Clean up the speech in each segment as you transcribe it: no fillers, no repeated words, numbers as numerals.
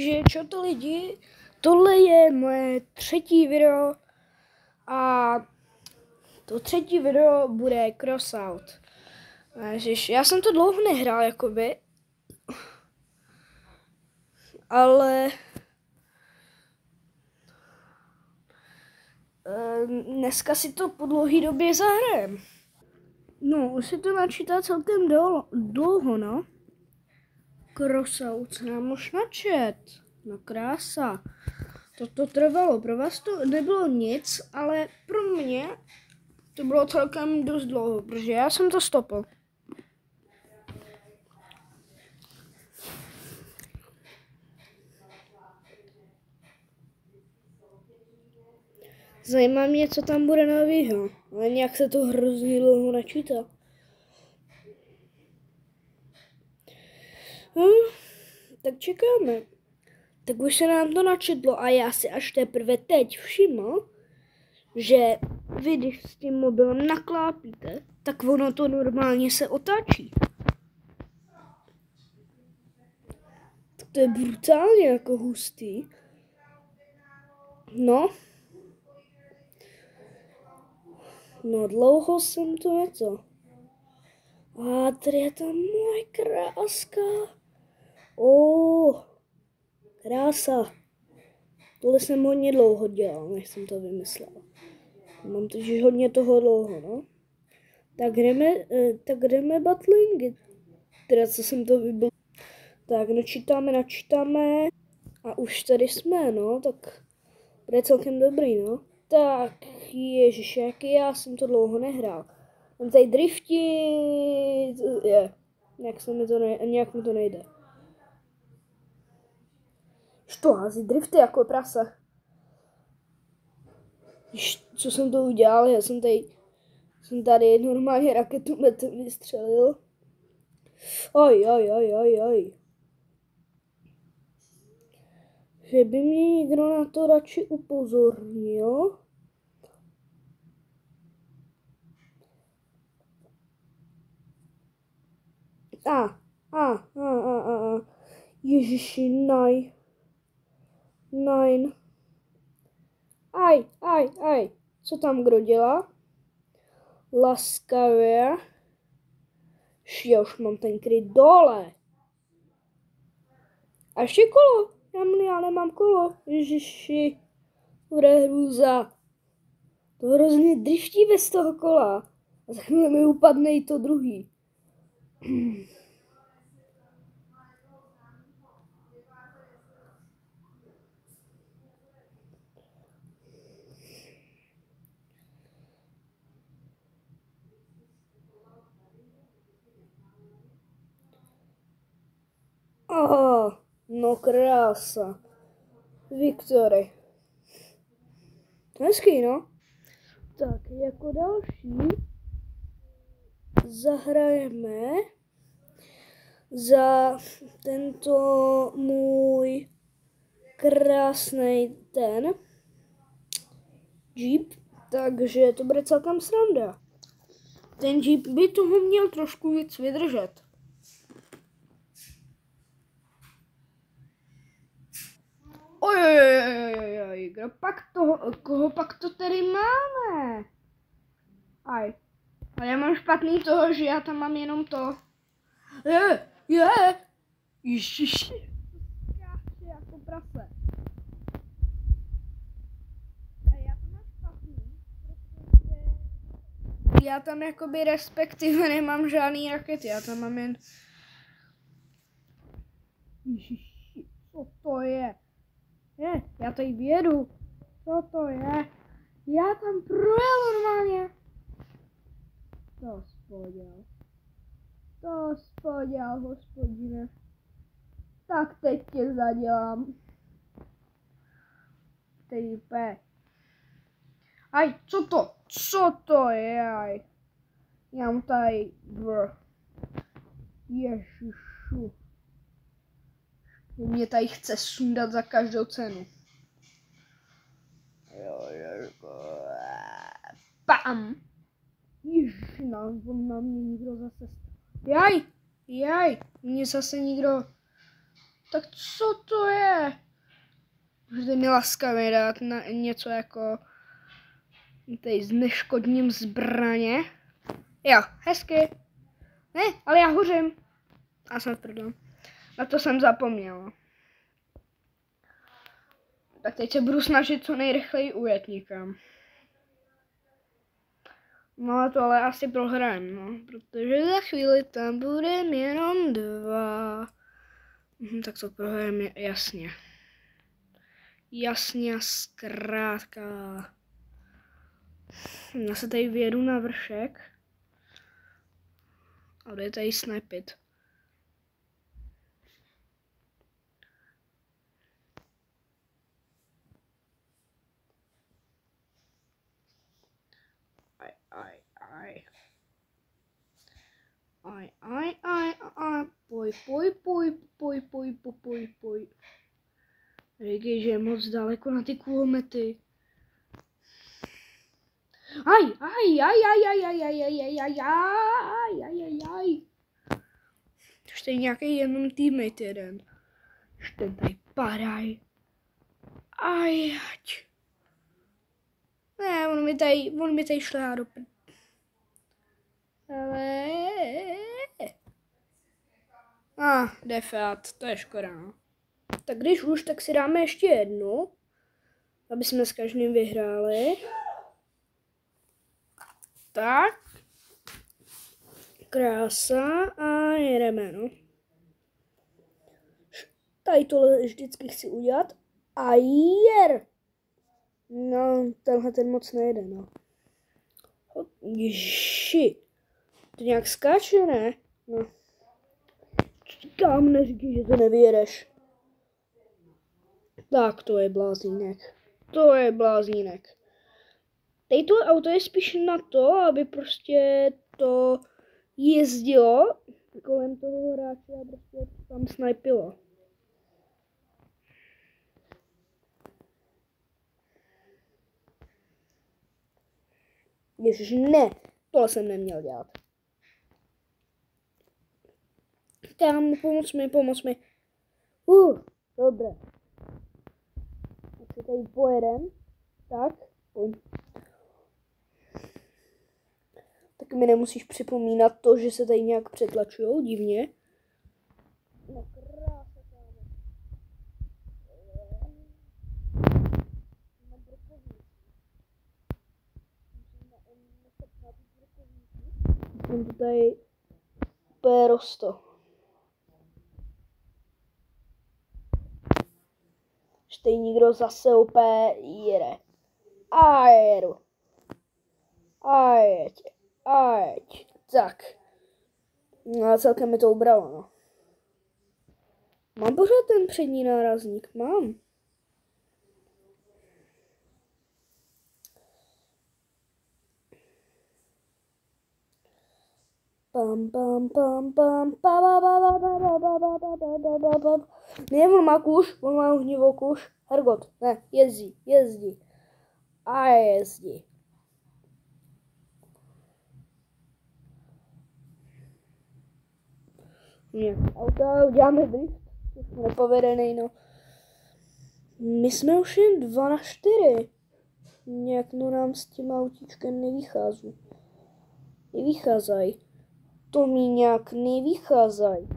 Takže čo to lidi, tohle je moje třetí video a to třetí video bude Crossout. Ježiš, já jsem to dlouho nehrál jakoby, ale dneska si to po dlouhé době zahrajem. No, už si to načítá celkem dlouho, no. Crossout nám už načet. No krása. To trvalo, pro vás to nebylo nic, ale pro mě to bylo celkem dost dlouho, protože já jsem to stopl. Zajímá mě, co tam bude novýho, ale nějak se to hrozně dlouho načítá. Tak čekáme. Tak už se nám to načetlo a já si až teprve teď všiml, že vy, když s tím mobilem naklápíte, tak ono to normálně se otáčí. Tak to je brutálně jako hustý. No dlouho jsem to neto. A tady je ta moje kráska. Krása. Tohle jsem hodně dlouho dělal, než jsem to vymyslel. Mám totiž hodně toho dlouho, no. Tak jdeme battlingy. Teda co jsem to vybil. Tak načítáme. A už tady jsme, no, tak to je celkem dobrý, no. Tak, ježiš, jaký já jsem to dlouho nehrál. Mám tady driftit, nějak mi to nejde. Što hází drifty jako prasa. Co jsem to udělal, já jsem tady normálně raketometem vystřelil. Oj. Že by mě někdo na to radši upozornil. Ježiši, nein. Aj. Co tam kdo dělá? Laskavě. Já už mám ten kryt dole. A ještě kolo. Já nemám kolo. Ježiši. Bude hrůza. To hrozně driftí bez toho kola. A za chvíli mi upadne i to druhý. No krása. Viktory. Hezký, no. Tak, jako další zahrajeme za tento můj krásný ten Jeep, takže to bude celkem sranda. Ten Jeep by toho měl trošku víc vydržet. Oj, koho pak to tady máme? Ale já mám špatný toho, že já tam mám jenom to. Ježiši. Jako prase. Já to mám špatný, protože já tam jakoby respektive nemám žádný rakety, já tam mám jen. Ježiši, co to je? Já tady vědu. Co to je? Já tam projel normálně. To spoděl, hospodine. Tak teď tě zadělám. Type. Aj, co to je, aj. Já mu tady, Ježišu. Mě tady chce sundat za každou cenu. Pam! Ježiši, on na mě nikdo zase. Jaj! Mě zase nikdo Tak co to je? Můžete mi laskavě dát na něco jako tady zneškodním zbraně. Jo, hezky. Ne, ale já hořím. A jsem v prdelu. Na to jsem zapomněla. Tak teď se budu snažit co nejrychleji ujet nikam. No a to ale asi prohrajem, no. Protože za chvíli tam budeme jenom 2. Tak to prohrajem jasně. Jasně a zkrátka. Já se tady vědu na vršek. A jde tady snipit. Poj. Říkej, že je moc daleko na ty kulomety. Už tady nějaký jenom teammate jeden. Už ten tady padaj. Ne, on mi tady šlehá do ale... defat, to je škoda, no. Tak když už, tak si dáme ještě jednu, aby jsme s každým vyhráli. Tak. Krása a jedeme, no. Tady tohle vždycky chci udělat. A jer! No, tenhle ten moc nejde, no. Ježi. To nějak skáče, ne? No. Říkám, neříkej, že to nevyjedeš. Tak, to je bláznínek. To je bláznínek. Tady to auto je spíš na to, aby prostě to jezdilo kolem toho hráče a prostě tam snipilo. Ježiš, ne, tohle jsem neměl dělat. Tam, pomoc mi. Dobré. Tak si tady pojedem. Tak, pojď. Tak mi nemusíš připomínat to, že se tady nějak přetlačujou divně. No krása, kámo. Jsem to tady úplně rosto. Že tady nikdo zase úplně jede. A jedu. A jeď. Tak. No a celkem mi to ubralo, no. Mám pořád ten přední nárazník, mám. Ne, on má kuš, on má ohnivou kuš. Hergot, ne, jezdí. A jezdí. Auta uděláme drift, nepovedený, no. My jsme už jen 2-4. Nějak no nám s tím autíčkem nevycházaj. To mi nějak nevycházaj.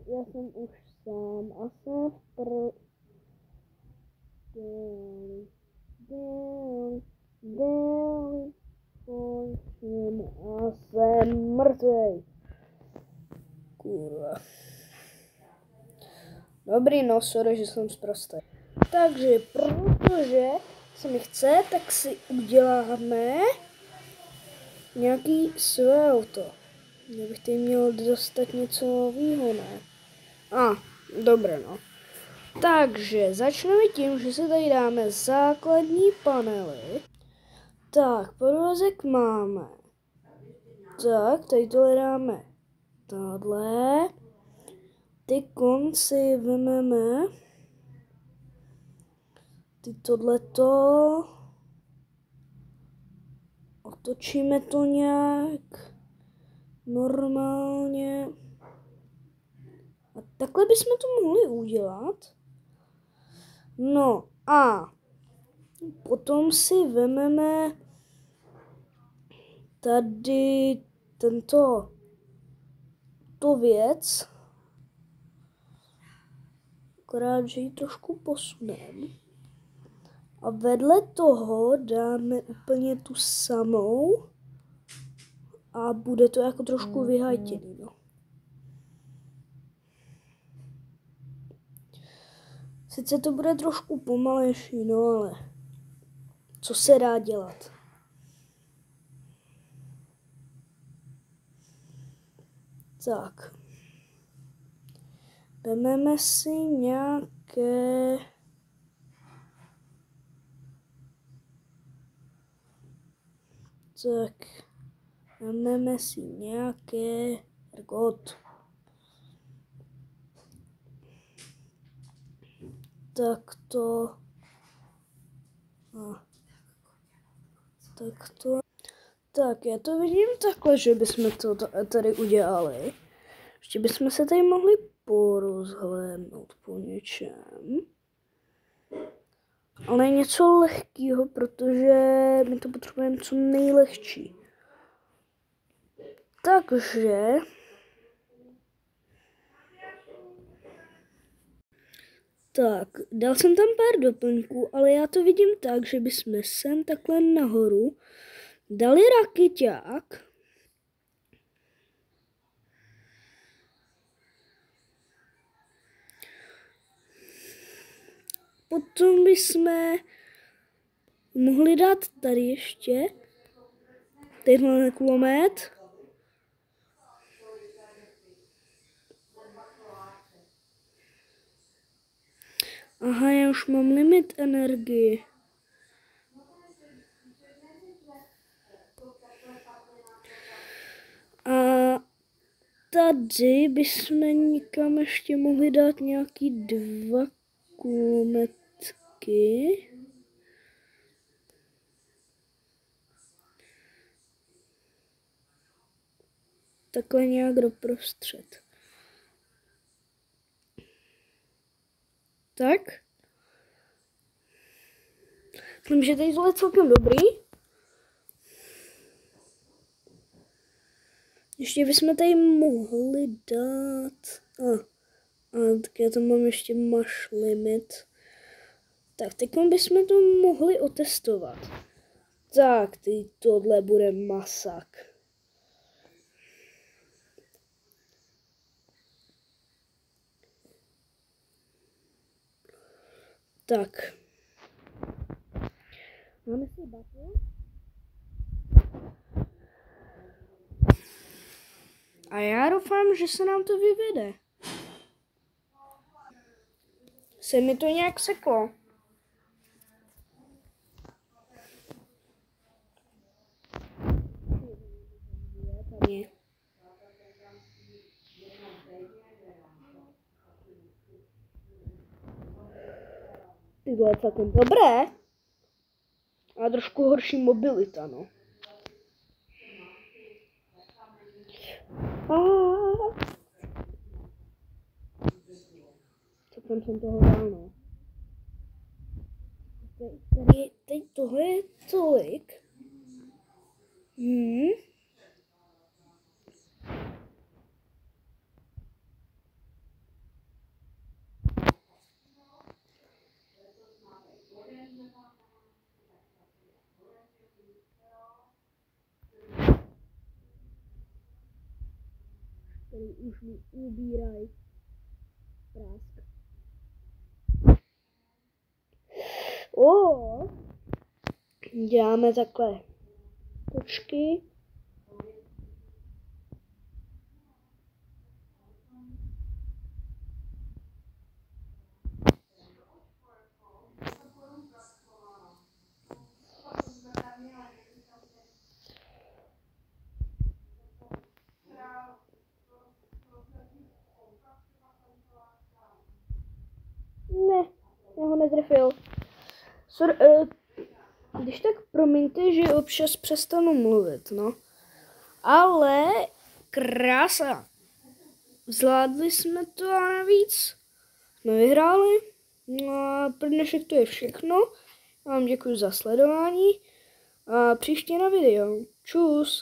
Já jsem už sám a jsem v Deli, končím a jsem mrtvej. Kurva. Dobrý, no, sorry, že jsem sprostý. Takže, protože se mi chce, tak si uděláme nějaký své auto. Já bych tady měl dostat něco nového, ne? Dobré, no. Takže, začneme tím, že se tady dáme základní panely. Tak, podvozek máme. Tak, tady tohle dáme. Tohle. Ty konci vememe. Ty tohleto. otočíme to nějak normálně. A takhle bychom to mohli udělat. No a potom si vememe tady tu věc, akorát, že ji trošku posuneme. A vedle toho dáme úplně tu samou a bude to jako trošku vyhajtěný, no. Sice to bude trošku pomalejší, no ale co se dá dělat? Tak. Vememe si nějaké... Tak. Vememe si nějaké... Ergot. Tak to... Tak to... Tak, já to vidím takhle, že bychom to tady udělali. Ještě bychom se tady mohli porozhlédnout po něčem. Ale něco lehkého, protože my to potřebujeme co nejlehčí. Takže... Tak, dal jsem tam pár doplňků, ale já to vidím tak, že bychom sem takhle nahoru dali rakeťák. Potom bychom mohli dát tady ještě tenhle kulomet. Aha, já už mám limit energie. A tady bychom někam ještě mohli dát nějaký 2 kulometky. Takhle nějak doprostřed. Tak. Myslím, že tady je celkem dobrý. Ještě bychom tady mohli dát... tak já tam mám ještě mash limit. Tak, teď bychom to mohli otestovat. Tak, tohle bude masak. Tak. Máme si battle. A já doufám, že se nám to vyvede. Se mi to nějak seklo. Tyhle je celkem dobré. A trošku horší mobilita, no. Celkem jsem toho dal, no. Teď tohle je tolik. Tady už mi ubírají prásk. Děláme takhle kočky. Ne, já ho netrefil. Když tak promiňte, že občas přestanu mluvit, no. Ale krása. Zvládli jsme to a navíc jsme vyhráli. No a pro dnešek to je všechno. Já vám děkuji za sledování a příště na video. Čus.